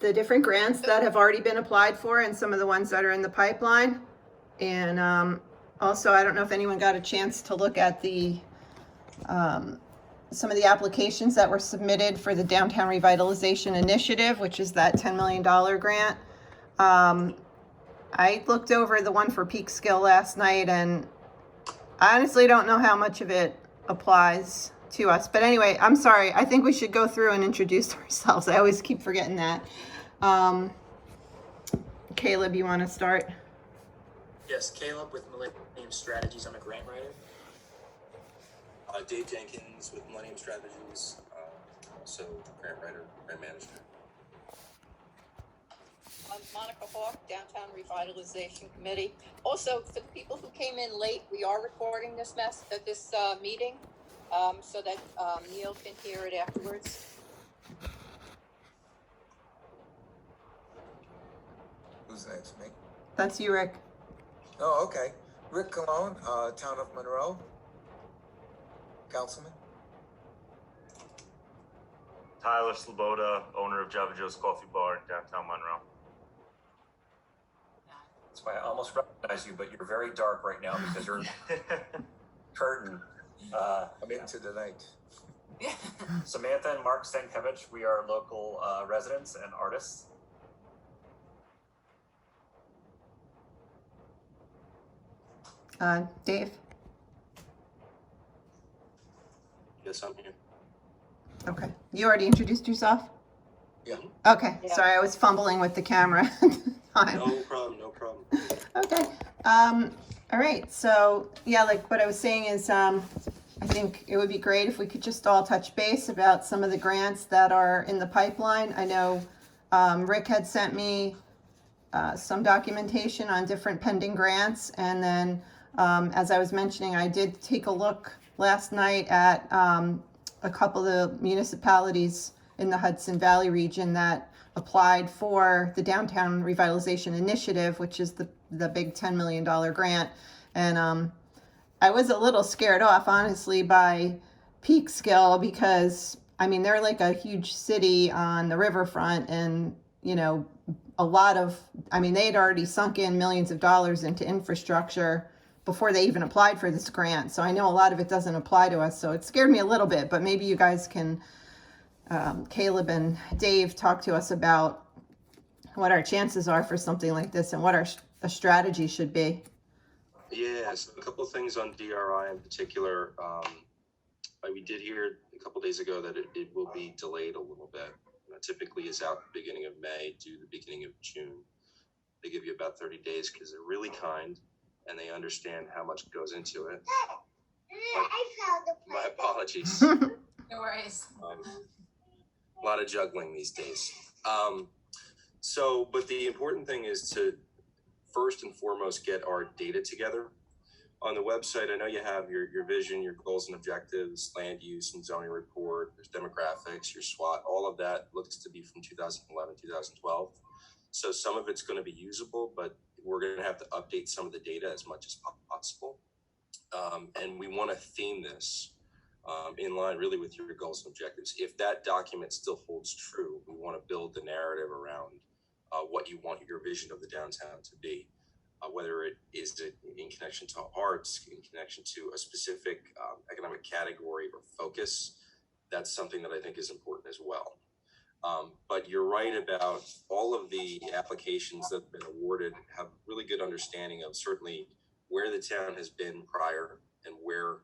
the different grants that have already been applied for and some of the ones that are in the pipeline. And also, I don't know if anyone got a chance to look at the some of the applications that were submitted for the Downtown Revitalization Initiative, which is that $10 million grant. I looked over the one for Peekskill last night, and I honestly don't know how much of it applies to us. But anyway, I'm sorry. I think we should go through and introduce ourselves. I always keep forgetting that. Caleb, you want to start? Yes, Caleb with Millennium Strategies. I'm a grant writer. Dave Jenkins with Millennium Strategies, also grant writer, grant manager. I'm Monica Hawk, Downtown Revitalization Committee. Also, for the people who came in late, we are recording this meeting so that Neil can hear it afterwards. Who's next? Me? That's you, Rick. Oh, okay. Rick Colon, Town of Monroe. Councilman. Tyler Sloboda, owner of Java Joe's Coffee Bar in downtown Monroe. That's why I almost recognize you, but you're very dark right now because you're curtain. I'm into the night. Samantha and Mark Stankiewicz, we are local residents and artists. Dave. Yes, I'm here. Okay. You already introduced yourself? Yeah. Okay. Yeah. Sorry, I was fumbling with the camera. No problem, no problem. Okay. All right. So yeah, like what I was saying is, I think it would be great if we could just all touch base about some of the grants that are in the pipeline. I know Rick had sent me some documentation on different pending grants, and then as I was mentioning, I did take a look last night at a couple of the municipalities in the Hudson Valley region that applied for the Downtown Revitalization Initiative, which is the big $10 million grant. And I was a little scared off, honestly, by Peekskill because, I mean, they're like a huge city on the riverfront, and, you know, they had already sunk in millions of dollars into infrastructure before they even applied for this grant. So I know a lot of it doesn't apply to us. So it scared me a little bit, but maybe you guys can, Caleb and Dave, talk to us about what our chances are for something like this and what our strategy should be. Yes, a couple of things on DRI in particular. We did hear a couple of days ago that it will be delayed a little bit. Typically is out the beginning of May to the beginning of June. They give you about 30 days because they're really kind and they understand how much goes into it. My apologies. No worries. A lot of juggling these days. But the important thing is to first and foremost get our data together. On the website, I know you have your vision, your goals and objectives, land use and zoning report, there's demographics, your SWOT, all of that looks to be from 2011, 2012. So some of it's going to be usable, but we're going to have to update some of the data as much as possible. And we want to theme this in line really with your goals and objectives. If that document still holds true, we want to build the narrative around what you want your vision of the downtown to be. Whether it is in connection to arts, in connection to a specific economic category or focus, that's something that I think is important as well. But you're right about all of the applications that have been awarded have really good understanding of certainly where the town has been prior and where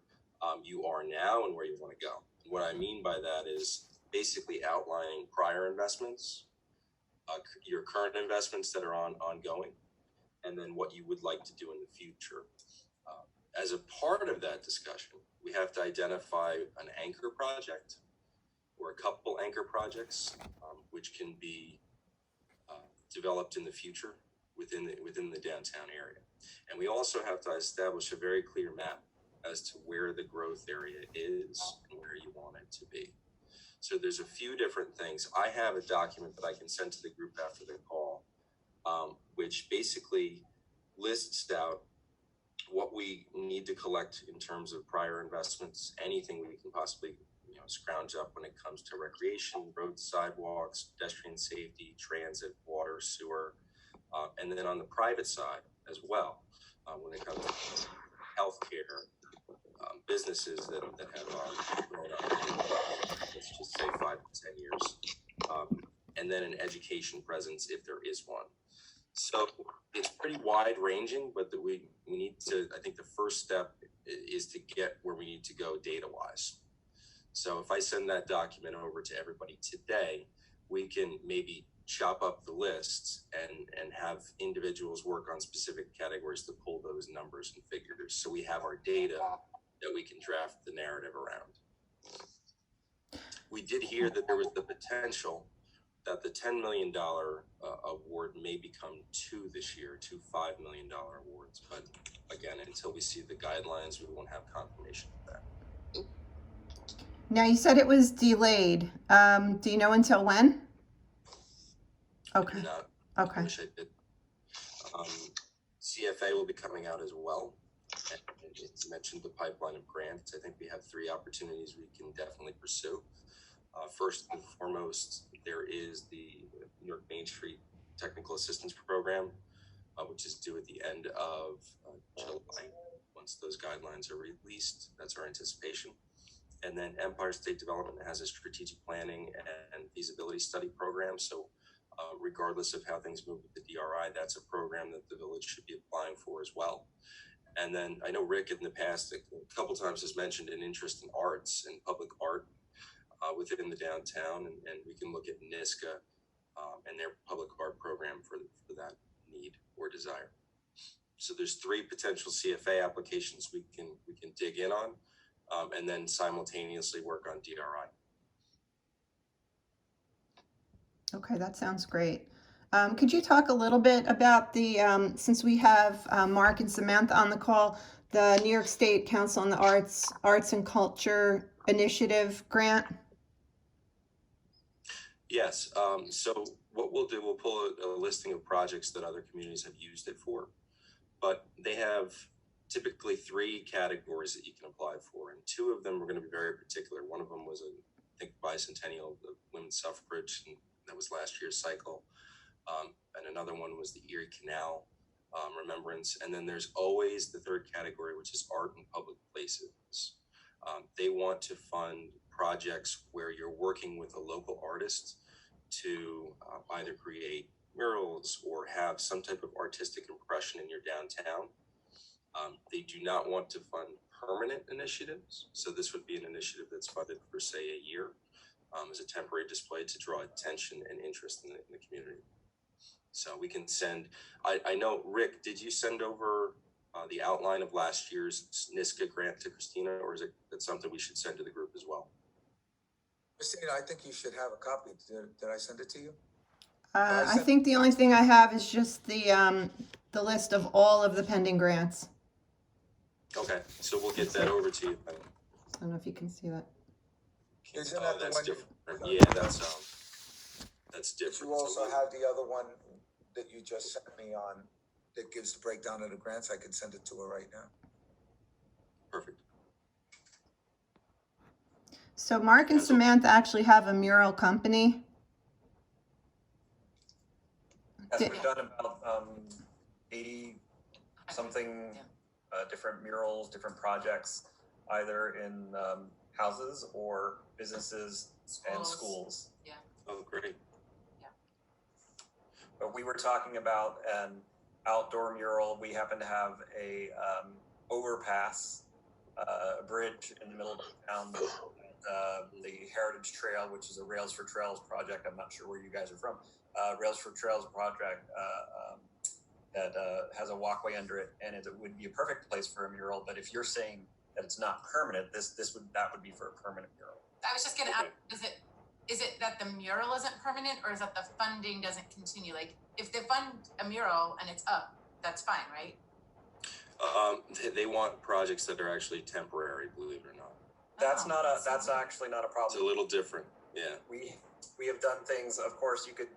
you are now and where you want to go. What I mean by that is basically outlining prior investments, your current investments that are ongoing, and then what you would like to do in the future. As a part of that discussion, we have to identify an anchor project or a couple anchor projects, which can be developed in the future within the downtown area. And we also have to establish a very clear map as to where the growth area is and where you want it to be. So there's a few different things. I have a document that I can send to the group after the call, which basically lists out what we need to collect in terms of prior investments, anything we can possibly scrounge up when it comes to recreation, road, sidewalks, pedestrian safety, transit, water, sewer, and then on the private side as well, when it comes to healthcare, businesses that have grown up, let's just say 5 to 10 years, and then an education presence if there is one. So it's pretty wide ranging, but we need to, I think the first step is to get where we need to go data wise. So if I send that document over to everybody today, we can maybe chop up the lists and have individuals work on specific categories to pull those numbers and figures. So we have our data that we can draft the narrative around. We did hear that there was the potential that the $10 million award may become two this year, two $5 million awards. But again, until we see the guidelines, we won't have confirmation of that. Now, you said it was delayed. Do you know until when? Okay. I Okay. wish I did. CFA will be coming out as well. And it's mentioned the pipeline of grants. I think we have 3 opportunities we can definitely pursue. First and foremost, there is the New York Main Street Technical Assistance Program, which is due at the end of July. Once those guidelines are released, that's our anticipation. And then Empire State Development has a strategic planning and feasibility study program. So regardless of how things move with the DRI, that's a program that the village should be applying for as well. And then I know Rick in the past a couple times has mentioned an interest in arts and public art within the downtown, and we can look at NISCA and their public art program for that need or desire. So there's 3 potential CFA applications we can dig in on, and then simultaneously work on DRI. Okay, that sounds great. Could you talk a little bit about the, since we have Mark and Samantha on the call, the New York State Council on the Arts and Culture Initiative grant? Yes. So what we'll do, we'll pull a listing of projects that other communities have used it for, but they have typically 3 categories that you can apply for, and 2 of them are going to be very particular. One of them was I think bicentennial of the women's suffrage, and that was last year's cycle. And another one was the Erie Canal remembrance. And then there's always the 3rd category, which is art in public places. They want to fund projects where you're working with a local artist to either create murals or have some type of artistic impression in your downtown. They do not want to fund permanent initiatives. So this would be an initiative that's funded for, say, a year as a temporary display to draw attention and interest in the community. So we can send, I know, Rick, did you send over the outline of last year's NISCA grant to Christina, or is it something we should send to the group as well? Christina, I think you should have a copy. Did I send it to you? I think the only thing I have is just the list of all of the pending grants. Okay, so we'll get that over to you. I don't know if you can see that. Isn't that the That's one different. Yeah, that's different. You also have the other one that you just sent me on that gives the breakdown of the grants. I could send it to her right now. Perfect. So Mark and Samantha actually have a mural company. Yes, we've done about 80 something different murals, different projects, either in houses or businesses and schools. Yeah. Oh, great. But we were talking about an outdoor mural. We happen to have a overpass, a bridge in the middle of town, the Heritage Trail, which is a Rails for Trails project. I'm not sure where you guys are from. Rails for Trails project that has a walkway under it, and it would be a perfect place for a mural. But if you're saying that it's not permanent, that would be for a permanent mural. I was just gonna ask, is it that the mural isn't permanent, or is that the funding doesn't continue? Like, if they fund a mural and it's up, that's fine, right? They want projects that are actually temporary, believe it or not. That's actually not a It's problem. a little different. Yeah. We have done things. Of course, you could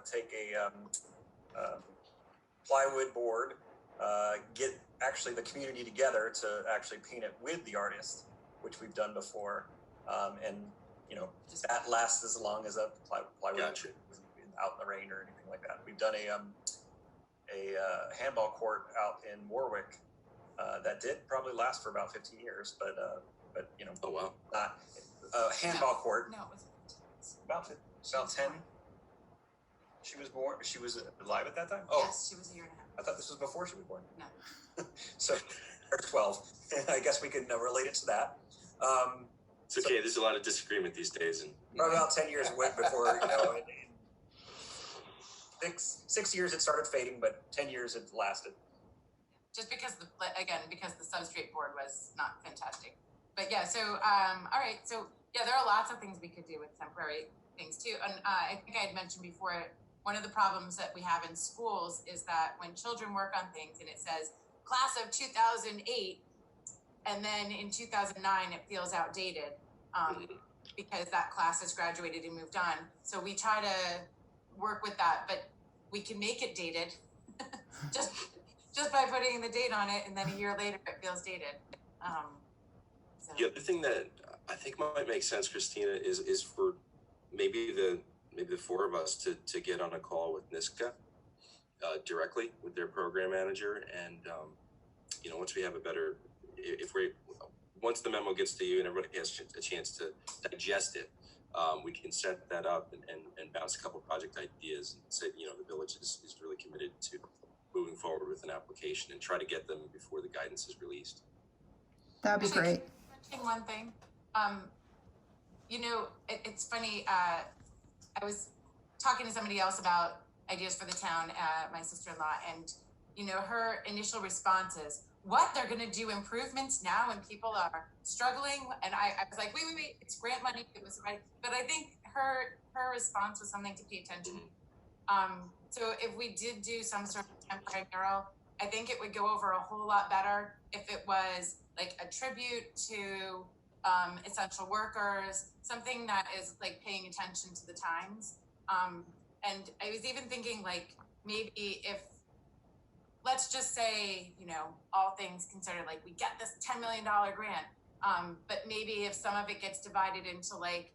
take a plywood board, get actually the community together to actually paint it with the artist, which we've done before. And, you know, that lasts as long as a plywood Gotcha. isn't out in the rain or anything like that. We've done a handball court out in Warwick that did probably last for about 15 years, but you know, Oh, wow. not a handball court. No, it wasn't. About 10. She was born. She was alive at that time. Oh, Yes, she was a year and a half. I thought this was before she was born. No. So, or 12. I guess we can relate it to that. It's okay. There's a lot of disagreement these days, and Probably about 10 years went before, you know, in 6 years it started fading, but 10 years it lasted. Just because because the substrate board was not fantastic. But yeah, so all right, so yeah, there are lots of things we could do with temporary things too. And I think I had mentioned before, one of the problems that we have in schools is that when children work on things and it says class of 2008, and then in 2009 it feels outdated because that class has graduated and moved on. So we try to work with that, but we can make it dated just by putting the date on it, and then a year later it feels dated. So. the other thing that I think might make sense, Christina, is for maybe the four of us to get on a call with NISCA directly with their program manager, and you know, once we have a better, once the memo gets to you and everybody has a chance to digest it, we can set that up and bounce a couple project ideas and say, you know, the village is really committed to moving forward with an application and try to get them before the guidance is released. That'd be Actually, great. can I mention one thing? You know, it's funny. I was talking to somebody else about ideas for the town, my sister-in-law, and you know, her initial response is, "What? They're going to do improvements now when people are struggling?" And I was like, "Wait! It's grant money. It was right." But I think her response was something to pay attention to. So if we did do some sort of temporary mural, I think it would go over a whole lot better if it was like a tribute to essential workers, something that is like paying attention to the times. And I was even thinking like maybe if, let's just say, you know, all things considered, like we get this $10 million grant, but maybe if some of it gets divided into like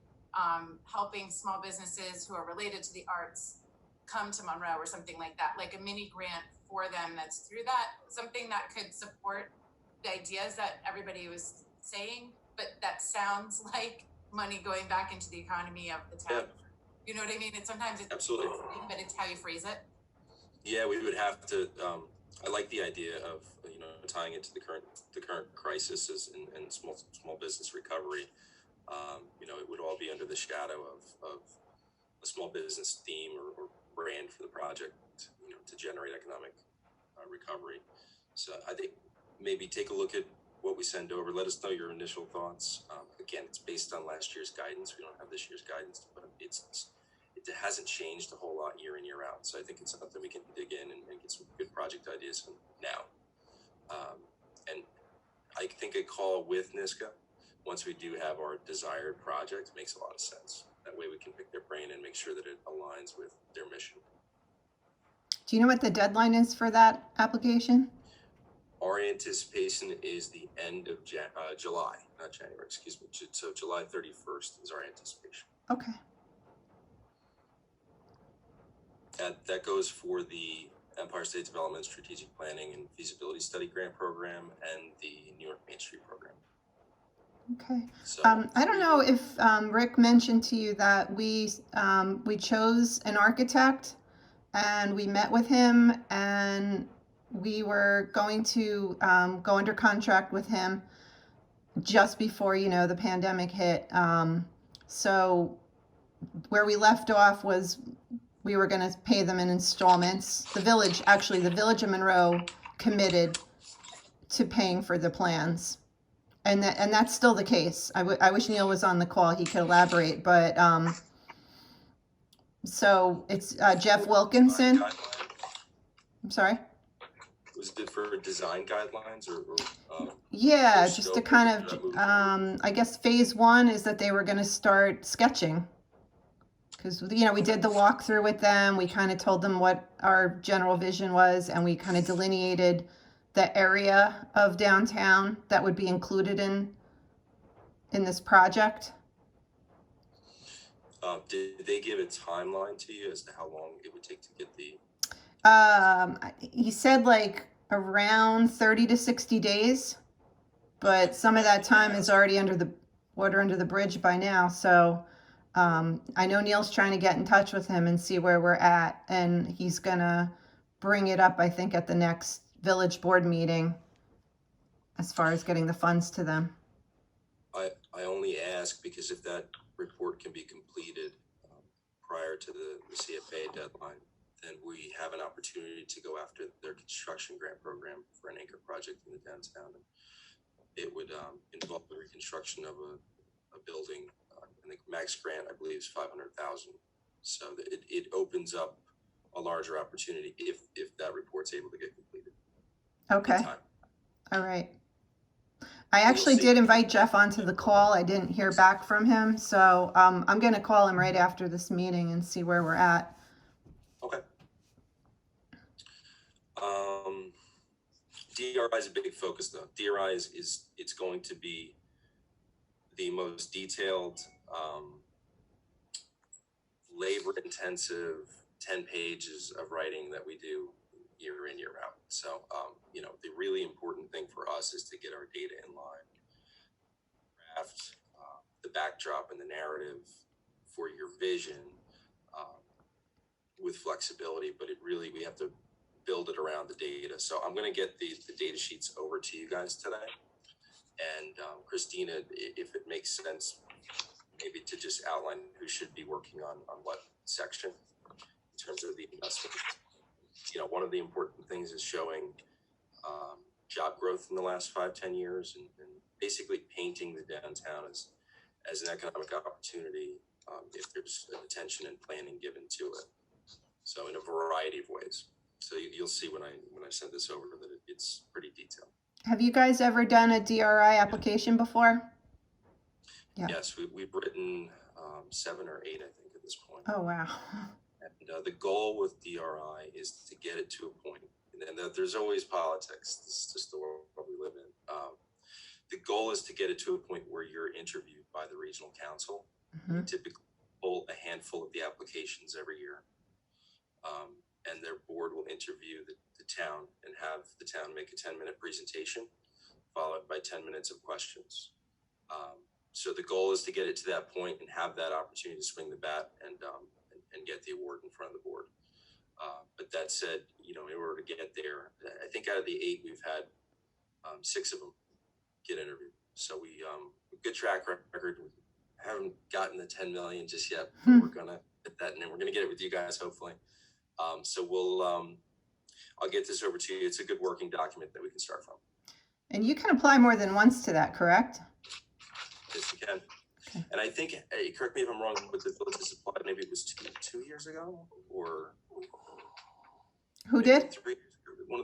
helping small businesses who are related to the arts come to Monroe or something like that, like a mini grant for them that's through that, something that could support the ideas that everybody was saying, but that sounds like money going back into the economy of the town. Yeah. You know what I mean? It's sometimes it's Absolutely. but it's how you phrase it. Yeah, we would have to. I like the idea of, you know, tying it to the current crisis and small business recovery. You know, it would all be under the shadow of a small business theme or brand for the project, you know, to generate economic recovery. So I think maybe take a look at what we send over. Let us know your initial thoughts. Again, it's based on last year's guidance. We don't have this year's guidance, but it hasn't changed a whole lot year in, year out. So I think it's something we can dig in and get some good project ideas now. And I think a call with NISCA, once we do have our desired project, makes a lot of sense. That way we can pick their brain and make sure that it aligns with their mission. Do you know what the deadline is for that application? Our anticipation is the end of July, not January, excuse me. So July 31st is our anticipation. Okay. That goes for the Empire State Development Strategic Planning and Feasibility Study Grant Program and the New York Main Street Program. Okay. So I don't know if Rick mentioned to you that we chose an architect and we met with him, and we were going to go under contract with him just before, you know, the pandemic hit. So where we left off was we were going to pay them in installments. The village of Monroe committed to paying for the plans. And that's still the case. I wish Neil was on the call. He could elaborate. But so it's Jeff Wilkinson. I'm sorry. Was it for design guidelines or Yeah, or just to scope kind of of, moving I guess phase one is that they were going to start sketching. Because, you know, we did the walkthrough with them. We kind of told them what our general vision was, and we kind of delineated the area of downtown that would be included in this project. Did they give a timeline to you as to how long it would take to get the? He said like around 30 to 60 days, but some of that time is already under the water under the bridge by now. So I know Neil's trying to get in touch with him and see where we're at, and he's gonna bring it up, I think, at the next village board meeting as far as getting the funds to them. I only ask because if that report can be completed prior to the CFA deadline, then we have an opportunity to go after their construction grant program for an anchor project in the downtown. And it would involve the reconstruction of a building. And the max grant, I believe, is $500,000. So it opens up a larger opportunity if that report's able to get completed. Okay. in time. All right. I actually did invite Jeff onto the call. I didn't hear back from him. So I'm going to call him right after this meeting and see where we're at. Okay. DRI is a big focus though. DRI is it's going to be the most detailed, labor intensive 10 pages of writing that we do year in, year out. So, the really important thing for us is to get our data in line, craft the backdrop and the narrative for your vision with flexibility, but we have to build it around the data. So I'm going to get the data sheets over to you guys today. And Christina, if it makes sense, maybe to just outline who should be working on what section in terms of the investment. One of the important things is showing job growth in the last 5-10 years and basically painting the downtown as an economic opportunity if there's attention and planning given to it. So in a variety of ways. So you'll see when I send this over that it's pretty detailed. Have you guys ever done a DRI application before? Yeah. Yes, we've written 7 or 8, I think, at this point. Oh, wow. And the goal with DRI is to get it to a point, and there's always politics. This is just the world we live in. The goal is to get it to a point where you're interviewed by the regional council. Mm-hmm. We typically pull a handful of the applications every year. And their board will interview the town and have the town make a 10-minute presentation, followed by 10 minutes of questions. So the goal is to get it to that point and have that opportunity to swing the bat and get the award in front of the board. But that said, in order to get there, I think out of the 8, we've had 6 of them get interviewed. So we good track record. We haven't gotten the 10 million just yet. But we're gonna get that, and then we're gonna get it with you guys hopefully. So we'll I'll get this over to you. It's a good working document that we can start from. And you can apply more than once to that, correct? Yes, you can. And I think, correct me if I'm wrong, but the village has applied, maybe it was two years ago, or Who did? 3 years ago. One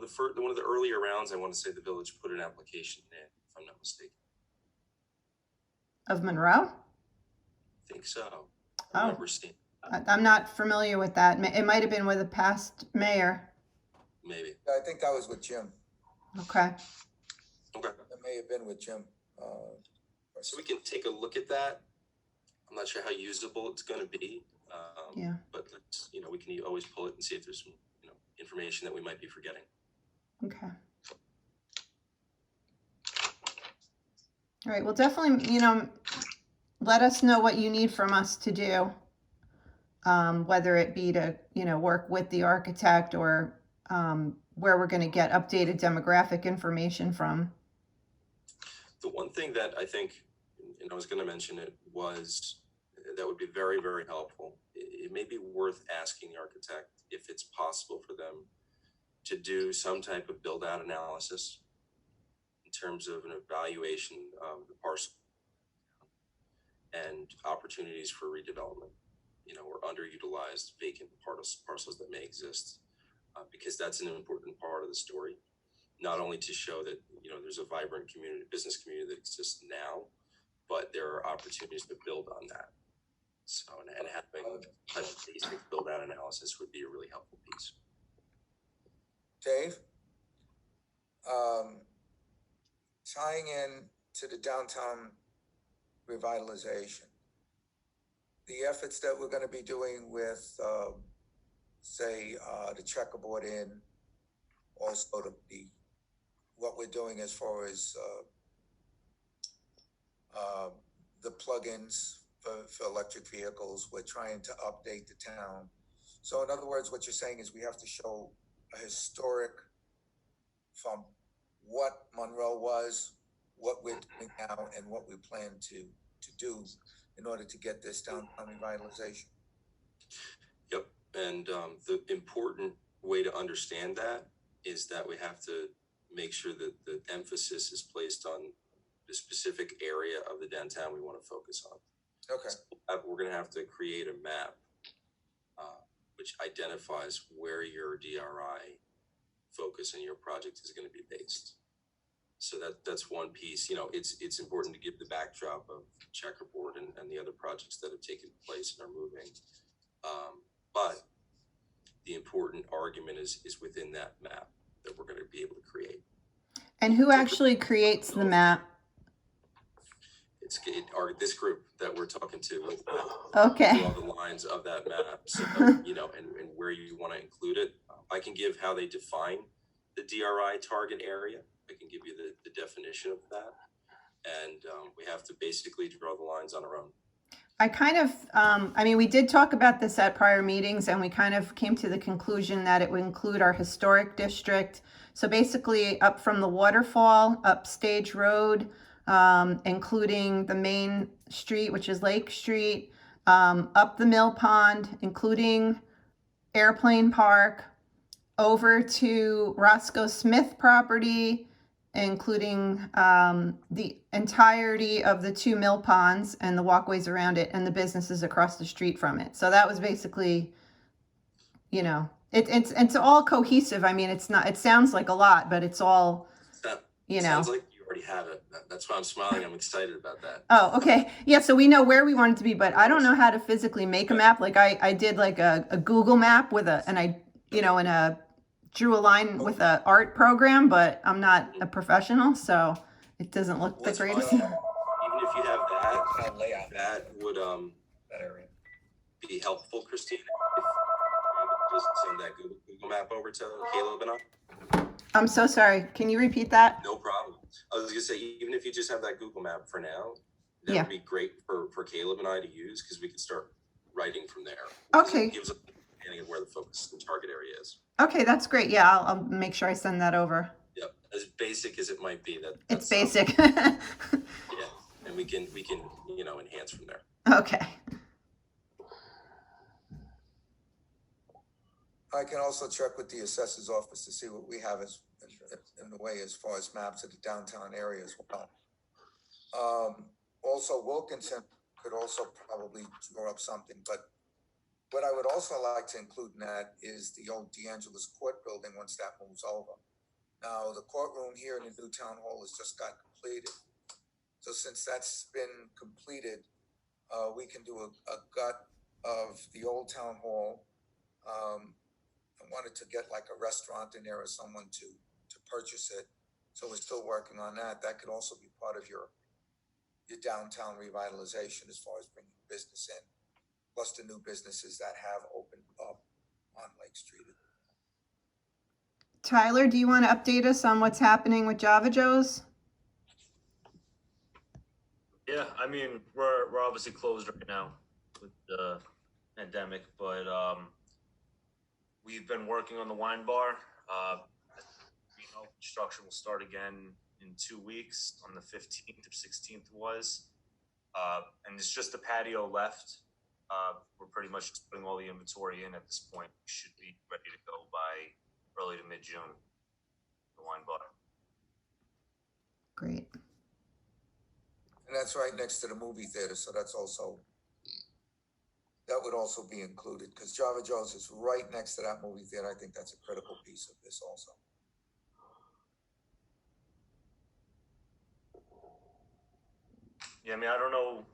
of the earlier rounds, I want to say the village put an application in, if I'm not mistaken. Of Monroe? I think so. Oh. I remember seeing I'm not familiar with that. It might have been with a past mayor. maybe. I think that was with Jim. Okay. Okay. It may have been with Jim. So we can take a look at that. I'm not sure how usable it's going to be. Yeah. But let's, we can always pull it and see if there's some, information that we might be forgetting. Okay. All right. Well, definitely, let us know what you need from us to do. Whether it be to, work with the architect or where we're going to get updated demographic information from. The one thing that I think, and I was going to mention it, was that would be very, very helpful. It may be worth asking the architect if it's possible for them to do some type of build out analysis in terms of an evaluation of the parcel and opportunities for redevelopment, or underutilized vacant parcels that may exist, because that's an important part of the story. Not only to show that, there's a vibrant business community that exists now, but there are opportunities to build on that. So, and having a basic build out analysis would be a really helpful piece. Dave? Tying in to the downtown revitalization, the efforts that we're gonna be doing with, say, the checkerboard in, also what we're doing as far as, the plugins for electric vehicles, we're trying to update the town. So in other words, what you're saying is we have to show a historic from what Monroe was, what we're doing now, and what we plan to do in order to get this downtown revitalization. Yep. And the important way to understand that is that we have to make sure that the emphasis is placed on the specific area of the downtown we want to focus on. Okay. So we're going to have to create a map which identifies where your DRI focus and your project is going to be based. So that's one piece. You know, it's important to give the backdrop of Checkerboard and the other projects that have taken place and are moving. But the important argument is within that map that we're going to be able to create. And who actually creates the map? This group that we're talking to. Okay. All the lines of that map, so you know, and where you want to include it. I can give how they define the DRI target area. I can give you the definition of that, and we have to basically draw the lines on our own. I kind of, I mean, we did talk about this at prior meetings, and we kind of came to the conclusion that it would include our historic district. So basically up from the waterfall, up Stage Road, including the main street, which is Lake Street, up the Mill Pond, including Airplane Park, over to Roscoe Smith property, including the entirety of the 2 mill ponds and the walkways around it and the businesses across the street from it. So that was basically, you know, it's all cohesive. I mean, it's not, it sounds like a lot, but it's all, you know. Sounds like you already have it. That's why I'm smiling. I'm excited about that. Oh, okay. Yeah, so we know where we want it to be, but I don't know how to physically make a map. Like I did like a Google map with drew a line with a art program, but I'm not a professional, so it doesn't look the greatest. Even if you have that Layout, that would that area. be helpful, Christina. If you're able to just send that Google map over to Caleb and I. I'm so sorry. Can you repeat that? No problem. I was gonna say, even if you just have that Google map for now, that Yeah. would be great for Caleb and I to use, because we could start writing from there. Okay. It gives us an understanding of where the focus and target area is. Okay, that's great. Yeah, I'll make sure I send that over. Yep. As basic as it might be, It's that's, basic. yeah, and we can enhance from there. Okay. I can also check with the assessor's office to see what we have as in the way as far as maps of the downtown area as well. Also Wilkinson could also probably draw up something, but what I would also like to include in that is the old DeAngelis Court building once that moves over. Now, the courtroom here in the new town hall has just got completed. So since that's been completed, we can do a gut of the old town hall. I wanted to get like a restaurant in there or someone to purchase it. So we're still working on that. That could also be part of your downtown revitalization as far as bringing business in, plus the new businesses that have opened up on Lake Street. Tyler, do you want to update us on what's happening with Java Joe's? Yeah, I mean, we're obviously closed right now with the pandemic, but we've been working on the wine bar. Construction will start again in 2 weeks on the 15th or 16th was. And it's just the patio left. We're pretty much just putting all the inventory in at this point. We should be ready to go by early to mid-June, the wine bar. Great. And that's right next to the movie theater, so that would also be included, because Java Joe's is right next to that movie theater. I think that's a critical piece of this also. Yeah, I mean, I don't know.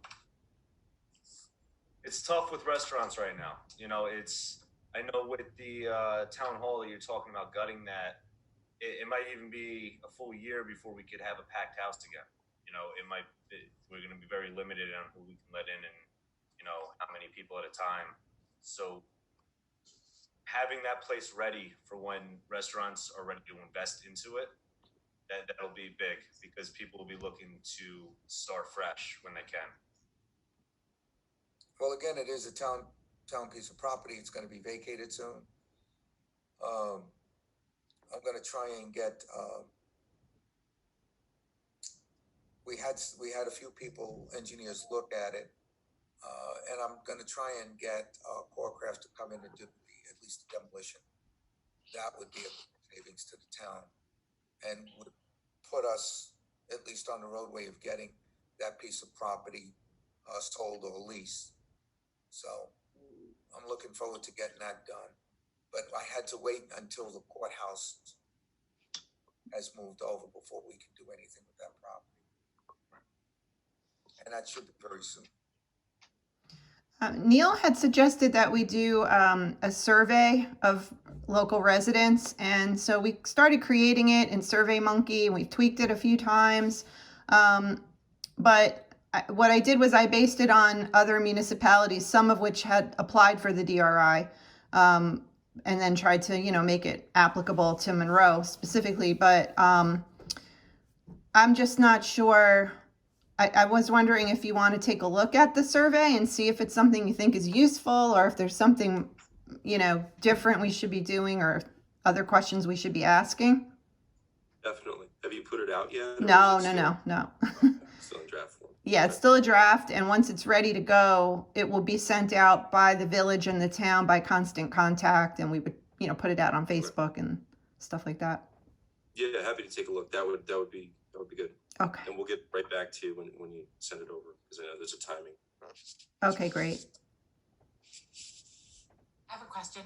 It's tough with restaurants right now. You know, I know with the town hall that you're talking about gutting that, it might even be a full year before we could have a packed house again. You know, we're going to be very limited on who we can let in and, how many people at a time. So having that place ready for when restaurants are ready to invest into it, that'll be big because people will be looking to start fresh when they can. Well, again, it is a town piece of property. It's gonna be vacated soon. I'm gonna try and get, we had a few people, engineers look at it. And I'm gonna try and get, Corecraft to come in and do at least the demolition. That would be a savings to the town and would put us at least on the roadway of getting that piece of property, sold or leased. So I'm looking forward to getting that done. But I had to wait until the courthouse has moved over before we can do anything with that property. And that should be very soon. Neil had suggested that we do a survey of local residents, and so we started creating it in SurveyMonkey, and we've tweaked it a few times. But what I did was I based it on other municipalities, some of which had applied for the DRI, and then tried to, make it applicable to Monroe specifically. But I'm just not sure. I was wondering if you want to take a look at the survey and see if it's something you think is useful, or if there's something, different we should be doing, or other questions we should be asking. Definitely. Have you put it out yet? or No. is it still- No. Still in draft form. Yeah, it's still a draft, and once it's ready to go, it will be sent out by the village and the town by Constant Contact, and we would, put it out on Facebook and stuff like that. Yeah, happy to take a look. That would be good. Okay. And we'll get right back to you when you send it over, because I know there's a timing. Okay, great. I have a question.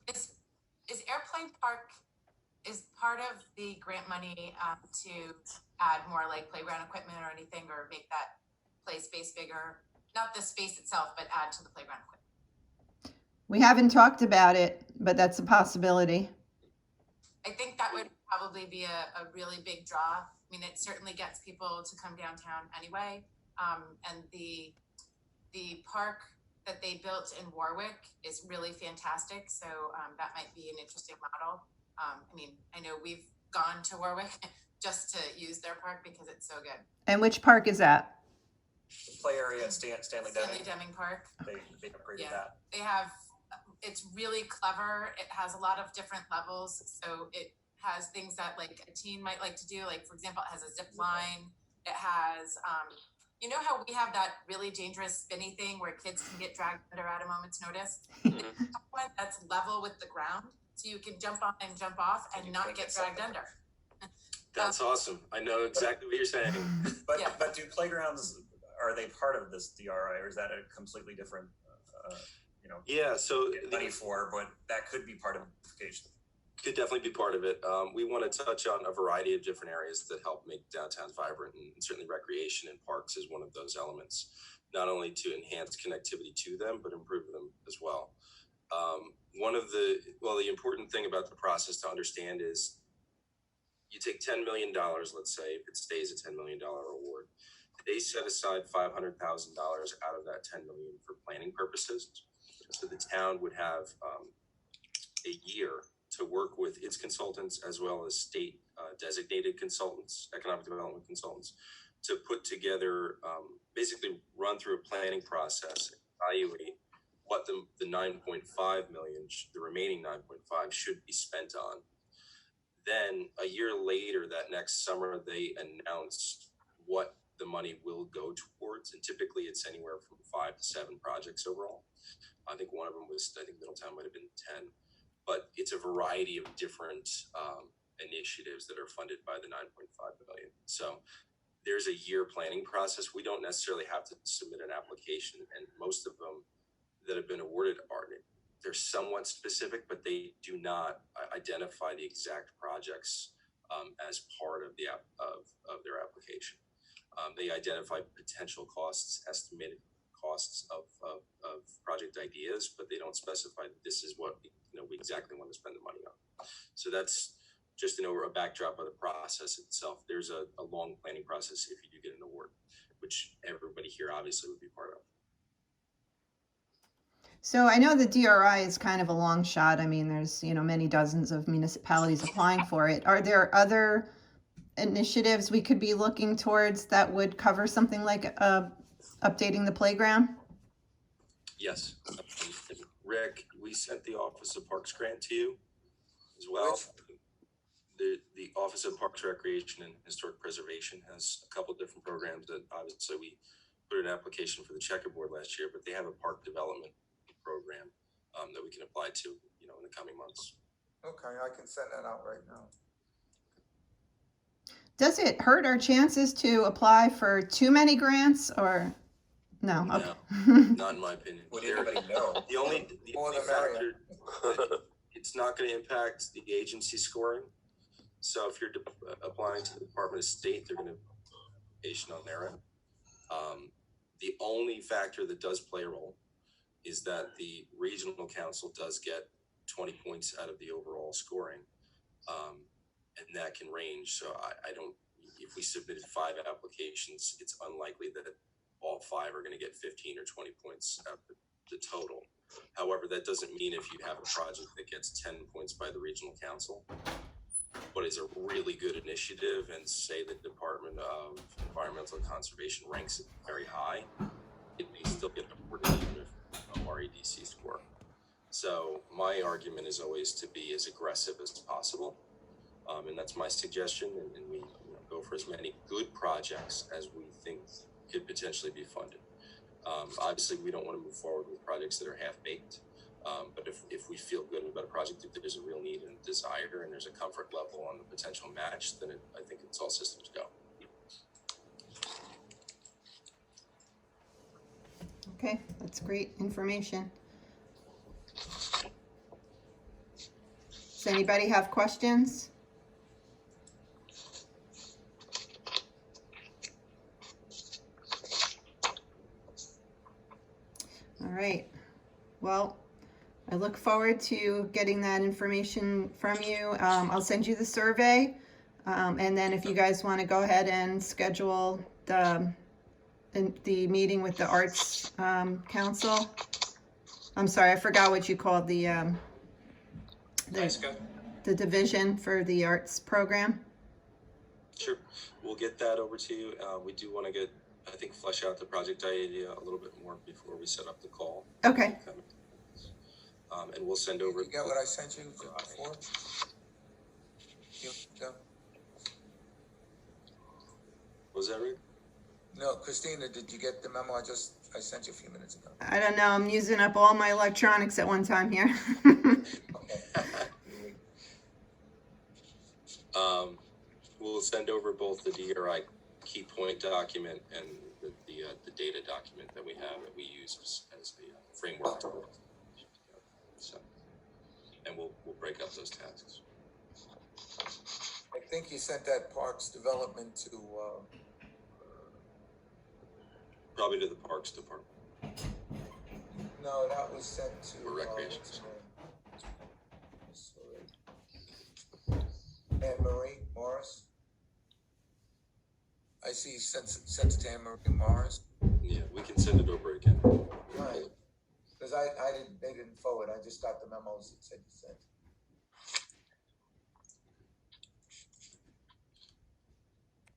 Is Airplane Park is part of the grant money to add more like playground equipment or anything, or make that play space bigger? Not the space itself, but add to the playground equipment. We haven't talked about it, but that's a possibility. I think that would probably be a really big draw. I mean, it certainly gets people to come downtown anyway. And the park that they built in Warwick is really fantastic. So that might be an interesting model. I know we've gone to Warwick just to use their park because it's so good. And which park is that? The play area at Stanley Stanley Deming, Deming Park. they upgraded Yeah. that. They have, it's really clever. It has a lot of different levels. So it has things that like a teen might like to do. Like, for example, it has a zip line. It has, you know how we have that really dangerous spinny thing where kids can get dragged under at a moment's notice? One that's level with the ground, so you can jump on and jump off and not get dragged under. That's awesome. I know exactly what you're saying. But Yeah. but do playgrounds, are they part of this DRI, or is that a completely different Yeah, so get money for? But that could be part of beautification. could definitely be part of it. We want to touch on a variety of different areas that help make downtowns vibrant, and certainly recreation and parks is one of those elements, not only to enhance connectivity to them, but improve them as well. The important thing about the process to understand is you take $10 million, let's say, if it stays a $10 million award, they set aside $500,000 out of that $10 million for planning purposes. So the town would have a year to work with its consultants as well as state designated consultants, economic development consultants, to put together, basically run through a planning process, evaluate what the 9.5 million, the remaining 9.5 should be spent on. Then a year later, that next summer, they announce what the money will go towards. And typically it's anywhere from 5 to 7 projects overall. I think one of them was, Middletown might have been 10. But it's a variety of different initiatives that are funded by the 9.5 million. So there's a year planning process. We don't necessarily have to submit an application, and most of them that have been awarded they're somewhat specific, but they do not identify the exact projects as part of of their application. They identify potential costs, estimated costs of project ideas, but they don't specify that this is what we exactly want to spend the money on. So that's just a backdrop of the process itself. There's a long planning process if you do get an award, which everybody here obviously would be part of. So I know the DRI is kind of a long shot. I mean, there's, many dozens of municipalities applying for it. Are there other initiatives we could be looking towards that would cover something like updating the playground? Yes. Rick, we sent the Office of Parks grant to you as well. Which- The Office of Parks, Recreation, and Historic Preservation has a couple different programs that obviously we put an application for the checkerboard last year, but they have a park development program that we can apply to, in the coming months. Okay, I can send that out right now. Does it hurt our chances to apply for too many grants or no? No. Okay. Not in my opinion. Would anybody know? The only More the factor, it's not going to impact the agency scoring. So if you're applying to the Department of State, they're going to application on their end. The only factor that does play a role is that the regional council does get 20 points out of the overall scoring. And that can range. So I don't, if we submitted 5 applications, it's unlikely that all 5 are going to get 15 or 20 points out of the total. However, that doesn't mean if you have a project that gets 10 points by the regional council, but is a really good initiative, and say the Department of Environmental Conservation ranks it very high, it may still get a REDC score. So my argument is always to be as aggressive as possible. And that's my suggestion, and we go for as many good projects as we think could potentially be funded. Obviously, we don't want to move forward with projects that are half-baked, but if we feel good about a project, if there's a real need and desire, and there's a comfort level on the potential match, then I think it's all systems go. Okay, that's great information. Does anybody have questions? All right. Well, I look forward to getting that information from you. I'll send you the survey. And then if you guys want to go ahead and schedule the meeting with the Arts Council. I'm sorry, I forgot what you called the division for the arts program. Sure, we'll get that over to you. We do want to flesh out the project idea a little bit more before we set up the call. Okay. And we'll send over. You get what I sent you before? No? Was that right? No, Christina, did you get the memo I sent you a few minutes ago? I don't know, I'm using up all my electronics at one time here. We'll send over both the DRI key point document and the data document that we have that we use as a framework. So, and we'll break up those tasks. I think you sent that Parks Development to, Probably to the Parks Department. no, that was sent to. Or Recreation. Anne Marie Morris. I see you sent it to Anne Marie Morris. Yeah, we can send it over again. Right. Because they didn't forward, I just got the memos that said you sent.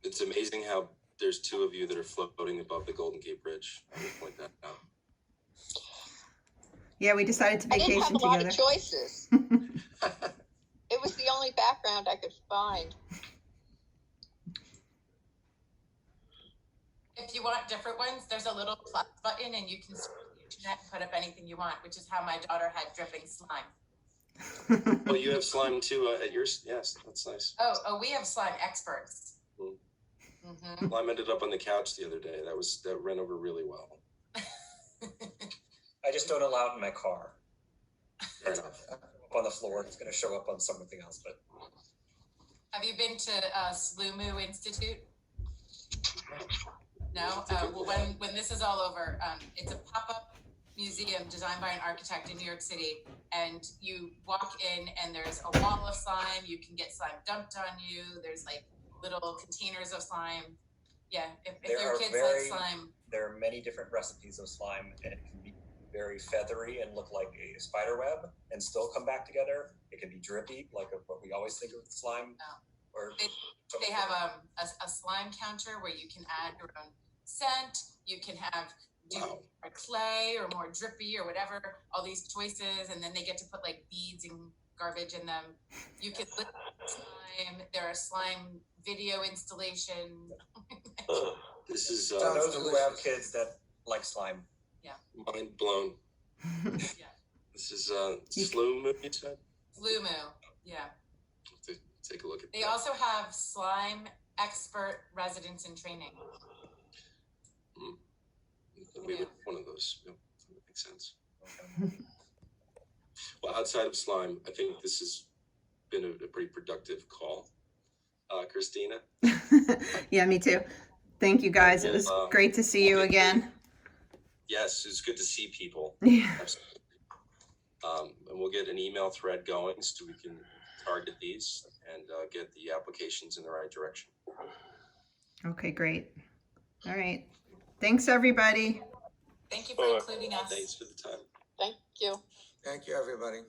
It's amazing how there's 2 of you that are floating above the Golden Gate Bridge. I would point that out. Yeah, we decided to I didn't vacation have a lot together. of choices. It was the only background I could find. If you want different ones, there's a little plus button and you can and put up anything you want, which is how my daughter had dripping slime. Well, you have slime too at yours. Yes, that's nice. Oh, we have slime experts. Mm. Mm-hmm. Slime ended up on the couch the other day. That ran over really well. I just don't allow it in my car. Fair enough. Up on the floor, it's going to show up on something else. But Have you been to SLUMU Institute? No? Well, when this is all over, it's a pop-up museum designed by an architect in New York City, and you walk in and there's a wall of slime. You can get slime dumped on you. There's like little containers of slime. Yeah, if your kids like slime. There are many different recipes of slime, and it can be very feathery and look like a spider web and still come back together. It can be drippy, like what we always think of with slime. Oh. Or They have a slime counter where you can add your own scent. You can have Wow. clay or more drippy or whatever, all these choices, and then they get to put like beads and garbage in them. You can lick slime. There are slime video installation. This is those who have kids that like slime. mind blown. Yeah. This is Slumu, you said? Lumu. Yeah. Have to take a look at They that. also have slime expert residents in training. We look one of those. Yep, that makes sense. Well, outside of slime, I think this has been a pretty productive call. Christina? Yeah, me too. Thank you guys. It was great to see you again. Yes, it's good to see people. Yeah. Absolutely. And we'll get an email thread going so we can target these and get the applications in the right direction. Okay, great. All right. Thanks, everybody. Thank you for including us. Thanks for the time. Thank you. Thank you, everybody.